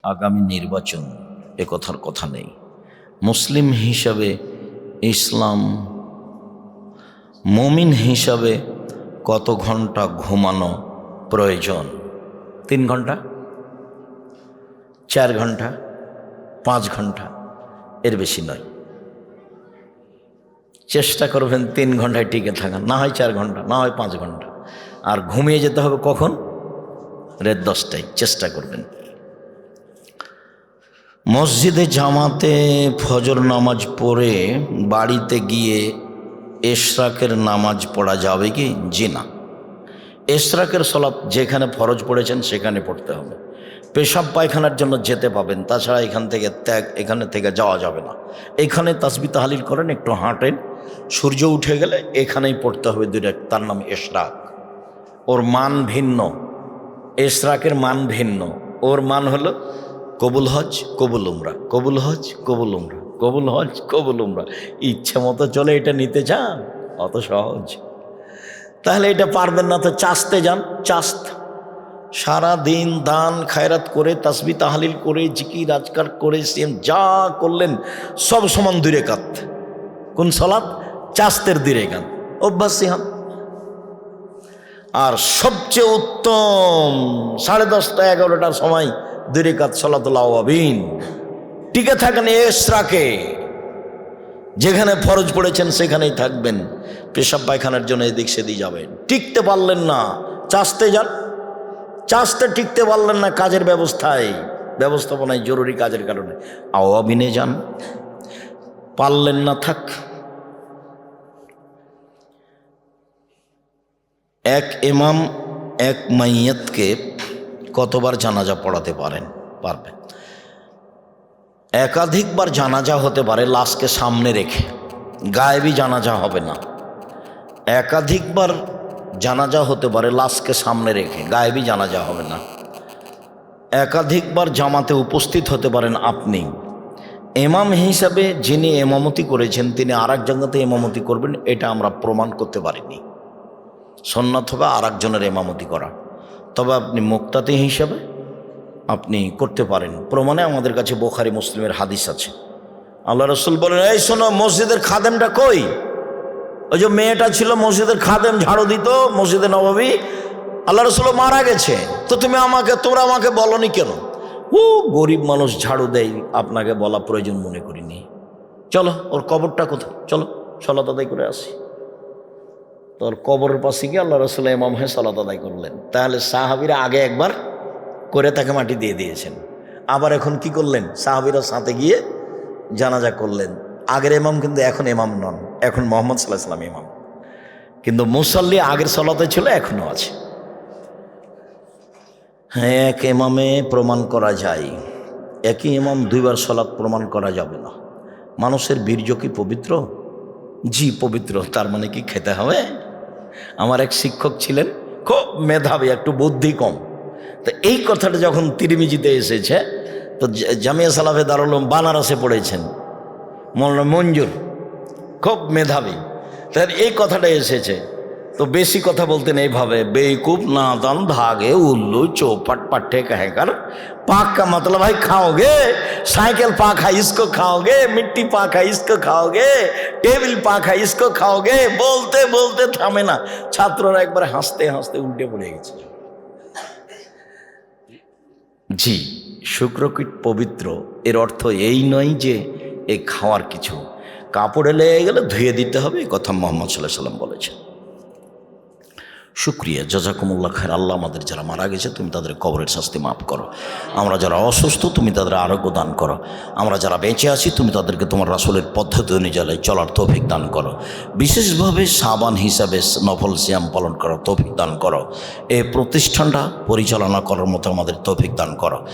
আগামী নির্বাচন এ কথার কথা নেই। মুসলিম হিসাবে, ইসলাম মুমিন হিসাবে কত ঘন্টা ঘুমানো প্রয়োজন? 3 ঘন্টা, 4 ঘন্টা, 5 ঘন্টা, এর বেশি নয়। চেষ্টা করবেন 3 ঘন্টায় টিকে থাকার, না হয় 4 ঘন্টা, না হয় 5 ঘন্টা। আর ঘুমিয়ে যেতে হবে কখন? রাত 10টায় চেষ্টা করবেন। মসজিদে জামাতে ফজর নামাজ পড়ে বাড়িতে গিয়ে এশরাকের নামাজ পড়া যাবে কি? জি না। এশরাকের সলাত যেখানে ফরজ পড়েছেন সেখানে পড়তে হবে। পেশাব পায়খানার জন্য যেতে পাবেন, তাছাড়া এখানে থেকে যাওয়া যাবে না। এখানে তাসবিহ তাহলিল করেন, একটু হাঁটেন, সূর্য উঠে গেলে এখানেই পড়তে হবে 2 রাকাত। তার নাম এশরাক। ওর মান ভিন্ন, এশরাকের মান ভিন্ন। ওর মান হলো কবুল হজ, কবুল উমরা, কবুল হজ, কবুল উমরা, কবুল হজ, কবুল উমরা। ইচ্ছে মতো চলে এটা নিতে চান? অত সহজ? তাহলে এটা পারবেন না তো চাস্তে যান। চাস্ত সারা দিন দান খায়রাত করে, তাসবিহ তাহলিল করে, জিকির আজকার করে, সেম যা করলেন সব সমান 2 রাকাত। কোন সালাত? চাস্তের 2 রাকাত। অভ্যাসী হন। আর সবচেয়ে উত্তম 10:30টা 11টার সময় 2 রাকাত সালাতুল আওয়াবিন। টিকে থাকেন এশরাকে, যেখানে ফরজ পড়েছেন সেখানেই থাকবেন। পেশাব পায়খানার জন্য এদিক সেদিক যাবেন। টিকতে পারলেন না, চাস্তে যান। চাস্তে টিকতে পারলেন না, কাজের ব্যবস্থাপনায় জরুরি কাজের কারণে আওয়াবিনে যান। পারলেন না, থাক। এক ইমাম এক মাইয়াতকে কতবার জানাজা পড়াতে পারবেন? একাধিকবার জানাজা হতে পারে, লাশকে সামনে রেখে। গায়েবী জানাজা হবে না। একাধিকবার জানাজা হতে পারে, লাশকে সামনে রেখে, গায়েবী জানাজা হবে না। একাধিকবার জামাতে উপস্থিত হতে পারেন আপনি। ইমাম হিসাবে যিনি ইমামতি করেছেন তিনি আরেক জায়গাতে ইমামতি করবেন, এটা আমরা প্রমাণ করতে পারিনি। সুন্নাত হবে আরেকজনের ইমামতি করা, তবে আপনি মুক্তাদি হিসাবে আপনি করতে পারেন। প্রমাণে আমাদের কাছে বুখারী মুসলিমের হাদিস আছে। আল্লাহ রাসূল বলেন, এই শোনো, মসজিদের খাদেমটা কই? ওই যে মেয়েটা ছিল মসজিদের খাদেম, ঝাড়ু দিত মসজিদে নববী, আল্লাহ রাসূল মারা গেছে, তো তোমরা আমাকে বলনি কেন? ও গরিব মানুষ, ঝাড়ু দেয়, আপনাকে বলা প্রয়োজন মনে করিনি। চলো, ওর কবরটা কোথায়, চলো সালাত আদায় করে আসি। তোর কবরের পাশে গিয়ে আল্লাহ রাসূল ইমাম হয়ে সালাত আদায় করলেন। তাহলে সাহাবীরা আগে একবার করে তাকে মাটি দিয়ে দিয়েছেন, আবার এখন কি করলেন? সাহাবীরা সাথে গিয়ে জানাজা করলেন। আগের ইমাম কিন্তু এখন ইমাম নন, এখন মুহাম্মদ সাল্লাল্লাহু আলাইহি ওয়াসাল্লাম ইমাম। কিন্তু মুসাল্লি আগের সালাতে ছিল, এখনো আছে। হ্যাঁ, এক ইমামে প্রমাণ করা যায়, একই ইমাম 2 বার সালাত প্রমাণ করা যাবে না। মানুষের বীর্য কি পবিত্র? জি পবিত্র। তার মানে কি খেতে হবে? আমার এক শিক্ষক ছিলেন, খুব মেধাবী, একটু বুদ্ধি কম। তো এই কথাটা যখন তিরমিজিতে এসেছে, তো জামিয়া সালাফে দারুল উলুম বানারসে পড়েছেন মৌলানা মঞ্জুর, খুব মেধাবী। তার এই কথাটা এসেছে, তো বেশি কথা বলতেন এইভাবে, বেকুব নাদান ধাগে উল্লু চৌপट पट्टे कहकर पाक का मतलब है खाओगे, साइकिल पाक है इसको खाओगे, मिट्टी पाक है इसको खाओगे, टेबिल पाक है इसको खाओगे। বলতে বলতে থামে না। ছাত্ররা একবার হাসতে হাসতে উল্টে পড়ে গেছে। জি, শুক্রকীট পবিত্র, এর অর্থ এই নয় যে এই খাওয়ার কিছু। কাপড়ে লেগে গেলে ধুয়ে দিতে হবে, এই কথা মুহাম্মদ সাল্লাল্লাহু আলাইহি ওয়াসাল্লাম বলেছেন। শুক্রিয়া, জাযাকুমুল্লাহ খায়র। আল্লাহ আমাদের যারা মারা গেছে তুমি তাদের কবরের শাস্তি মাফ করো। আমরা যারা অসুস্থ তুমি তাদের আরোগ্য দান করো। আমরা যারা বেঁচে আছি তুমি তাদেরকে তোমার রাসূলের পদ্ধতি অনুযায়ী চলার তৌফিক দান করো। বিশেষভাবে শাবান হিসাবে নফল সিয়াম পালন করার তৌফিক দান করো। এই প্রতিষ্ঠানটা পরিচালনা করার মতো আমাদের তৌফিক দান করো।